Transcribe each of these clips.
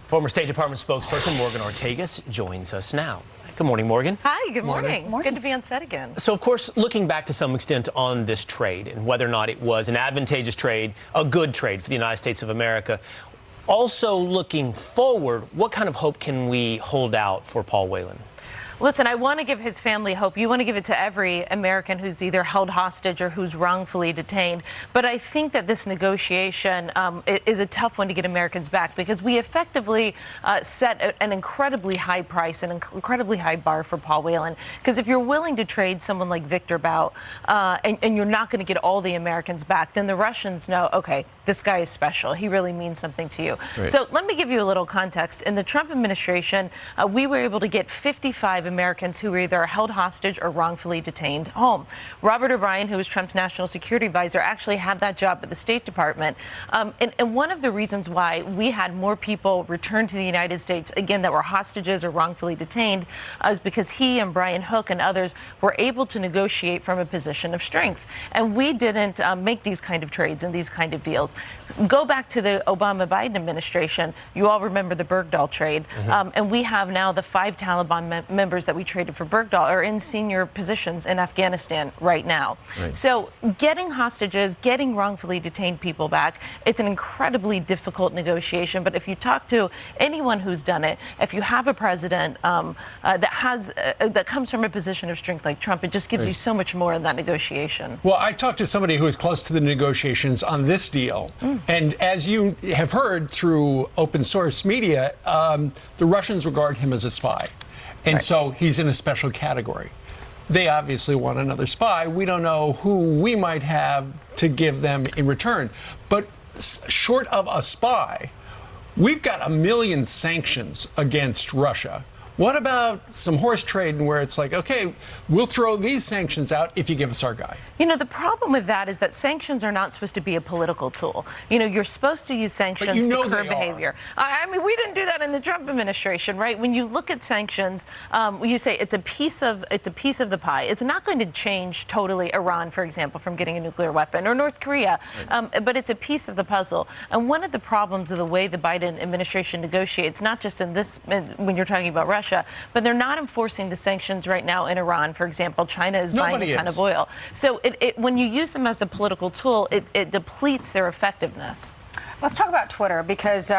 Former State Department spokesperson Morgan Ortagus joins us now. Good morning, Morgan. Hi, good morning. Good to be on set again. So, of course, looking back to some extent on this trade and whether or not it was an advantageous trade, a good trade for the United States of America, also looking forward, what kind of hope can we hold out for Paul Whelan? Listen, I want to give his family hope. You want to give it to every American who's either held hostage or who's wrongfully detained. But I think that this negotiation is a tough one to get Americans back because we effectively set an incredibly high price, an incredibly high bar for Paul Whelan. Because if you're willing to trade someone like Victor Bout and you're not going to get all the Americans back, then the Russians know, okay, this guy is special. He really means something to you. Right. So let me give you a little context. In the Trump administration, we were able to get 55 Americans who were either held hostage or wrongfully detained home. Robert O'Brien, who was Trump's national security advisor, actually had that job at the State Department. And one of the reasons why we had more people return to the United States, again, that were hostages or wrongfully detained, is because he and Brian Hook and others were able to negotiate from a position of strength. And we didn't make these kind of trades and these kind of deals. Go back to the Obama-Biden administration. You all remember the Bergdahl trade. And we have now the 5 Taliban members that we traded for Bergdahl are in senior positions in Afghanistan right now. Right. So getting hostages, getting wrongfully detained people back, it's an incredibly difficult negotiation. But if you talk to anyone who's done it, if you have a president that comes from a position of strength like Trump, it just gives you so much more in that negotiation. Well, I talked to somebody who was close to the negotiations on this deal. And as you have heard through open source media, the Russians regard him as a spy. And so he's in a special category. They obviously want another spy. We don't know who we might have to give them in return. But short of a spy, we've got 1 million sanctions against Russia. What about some horse trading where it's like, okay, we'll throw these sanctions out if you give us our guy? You know, the problem with that is that sanctions are not supposed to be a political tool. You know, you're supposed to use sanctions to curb behavior. I mean, we didn't do that in the Trump administration, right? When you look at sanctions, you say it's a piece of the pie. It's not going to change totally Iran, for example, from getting a nuclear weapon, or North Korea, but it's a piece of the puzzle. And one of the problems of the way the Biden administration negotiates, not just in this, when you're talking about Russia, but they're not enforcing the sanctions right now in Iran. For example, China is buying a ton of oil. So when you use them as the political tool, it depletes their effectiveness. Let's talk about Twitter because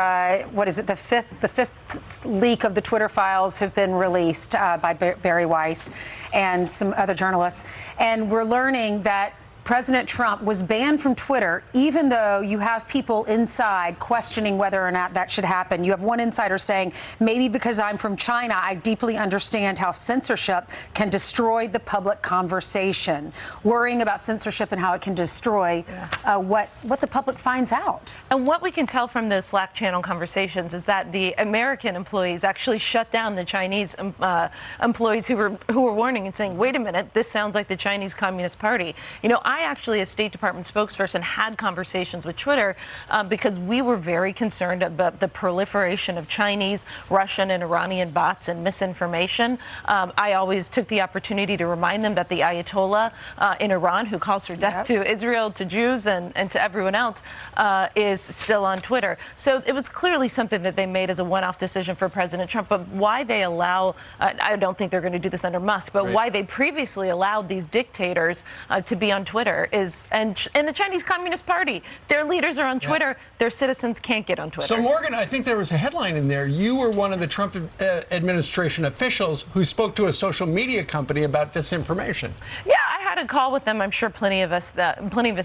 what is it? The fifth leak of the Twitter files have been released by Barry Weiss and some other journalists, and we're learning that President Trump was banned from Twitter, even though you have people inside questioning whether or not that should happen. You have one insider saying, maybe because I'm from China, I deeply understand how censorship can destroy the public conversation, worrying about censorship and how it can destroy what the public finds out. And what we can tell from those Slack channel conversations is that the American employees actually shut down the Chinese employees who were warning and saying, wait a minute, this sounds like the Chinese Communist Party. You know, I actually, as State Department spokesperson, had conversations with Twitter because we were very concerned about the proliferation of Chinese, Russian, and Iranian bots and misinformation. I always took the opportunity to remind them that the Ayatollah in Iran, who calls for death to Israel, to Jews, and to everyone else, is still on Twitter. So it was clearly something that they made as a one-off decision for President Trump. But why they allow, I don't think they're going to do this under Musk, but why they previously allowed these dictators to be on Twitter is, and the Chinese Communist Party, their leaders are on Twitter, their citizens can't get on Twitter. So, Morgan, I think there was a headline in there. You were one of the Trump administration officials who spoke to a social media company about disinformation. Yeah, I had a call with them. I'm sure plenty of us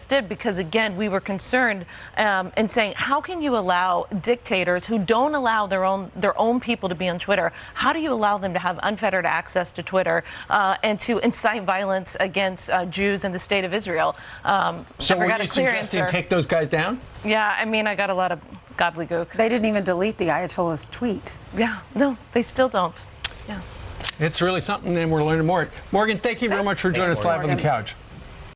did, because again, we were concerned in saying, how can you allow dictators who don't allow their own people to be on Twitter? How do you allow them to have unfettered access to Twitter and to incite violence against Jews in the state of Israel? So were you suggesting take those guys down? Yeah, I mean, I got a lot of gobbledygook. They didn't even delete the Ayatollah's tweet. Yeah, no, they still don't. Yeah. It's really something, and we're learning more. Morgan, thank you very much for joining us live on the couch.